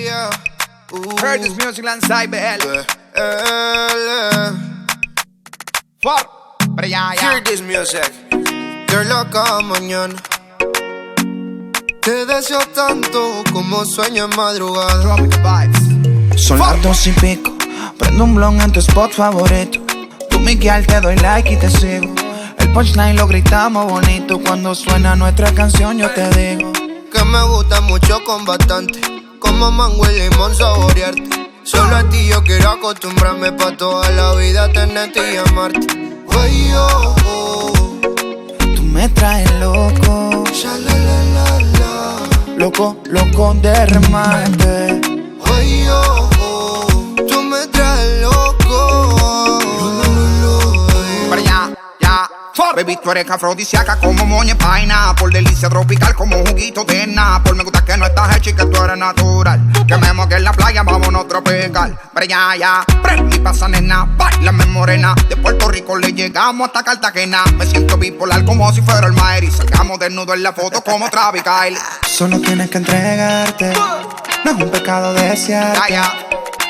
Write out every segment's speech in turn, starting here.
yeah. Heard this music lanzai BL. For, pero ya. Hear this music. You're loca mañana. Te deseo tanto como sueño en madrugada. Drop the vibes. Son las 2:00, prendo un blon en tu spot favorito. Tú, Miguel, te doy like y te sigo. El punchline lo gritamos bonito. Cuando suena nuestra canción yo te digo que me gusta mucho con bastante, como mango y limón saborearte. Solo a ti yo quiero acostumbrarme pa' toda la vida tenerte y amarte. Ay, oh, oh. Tú me traes loco, loco, loco de remate. Ay, oh, oh. Tú me traes loco. Pero ya. Baby, tú eres afrodisíaca como moña y paina. Por delicia tropical como juguito de Napol. Me gusta que no estás hecha y que tú eres natural. Que me moque en la playa, vámonos tropical. Pero ya, prende y pasa nena. Bailame morena. De Puerto Rico le llegamos hasta Cartagena. Me siento bipolar como si fuera el Maeri. Salgamos desnudos en la foto como Travis Kyle. Solo tienes que entregarte. No es un pecado desearte. Ya.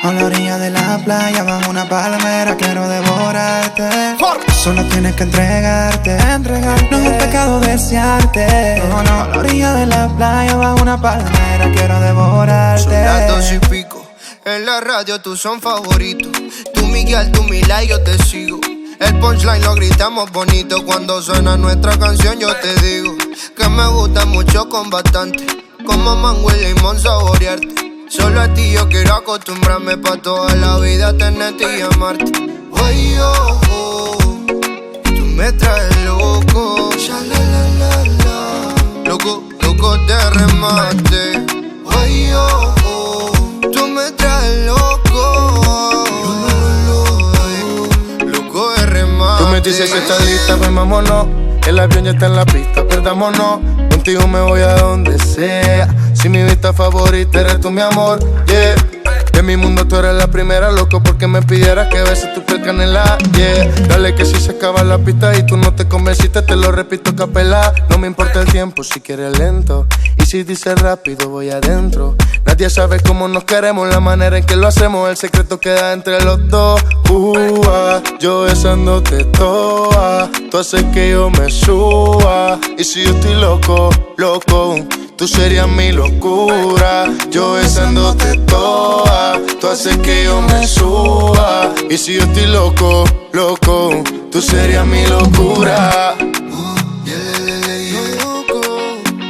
A la orilla de la playa, bajo una palmera, quiero devorarte. Solo tienes que entregarte. No es un pecado desearte. No. A la orilla de la playa, bajo una palmera, quiero devorarte. Son las 2:00. En la radio tú son favoritos. Tú Miguel, tú Mila y yo te sigo. El punchline lo gritamos bonito. Cuando suena nuestra canción yo te digo que me gusta mucho con bastante, como mango y limón saborearte. Solo a ti yo quiero acostumbrarme pa' toda la vida tenerte y amarte. Ay, oh, oh. Tú me traes loco. Loco, loco de remate. Ay, oh, oh. Tú me traes loco. Loco de remate. Tú me dices que estás lista, pues vámonos. El avión ya está en la pista, perdámonos. Contigo me voy a donde sea. Si mi vista favorita eres tú, mi amor, yeah. En mi mundo tú eres la primera, loco, porque me pidieras que beses tu piel canela, yeah. Dale que si se acaba la pista y tú no te convenciste, te lo repito capela. No me importa el tiempo si quieres lento. Y si dices rápido voy adentro. Nadie sabe cómo nos queremos, la manera en que lo hacemos. El secreto queda entre los dos. Yo besándote toda. Tú haces que yo me suba. Y si yo estoy loco, loco, tú serías mi locura. Yo besándote toda. Tú haces que yo me suba. Y si yo estoy loco, loco, tú serías mi locura.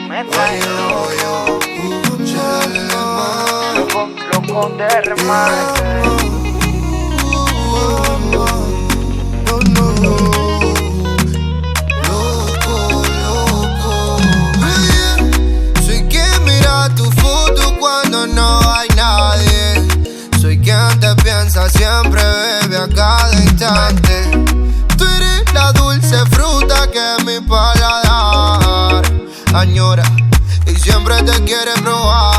Me traes loco, loco de remate. Soy quien mira tu foto cuando no hay nadie. Soy quien te piensa siempre, bebe a cada instante. Tú eres la dulce fruta que mi paladar añora y siempre te quiere probar.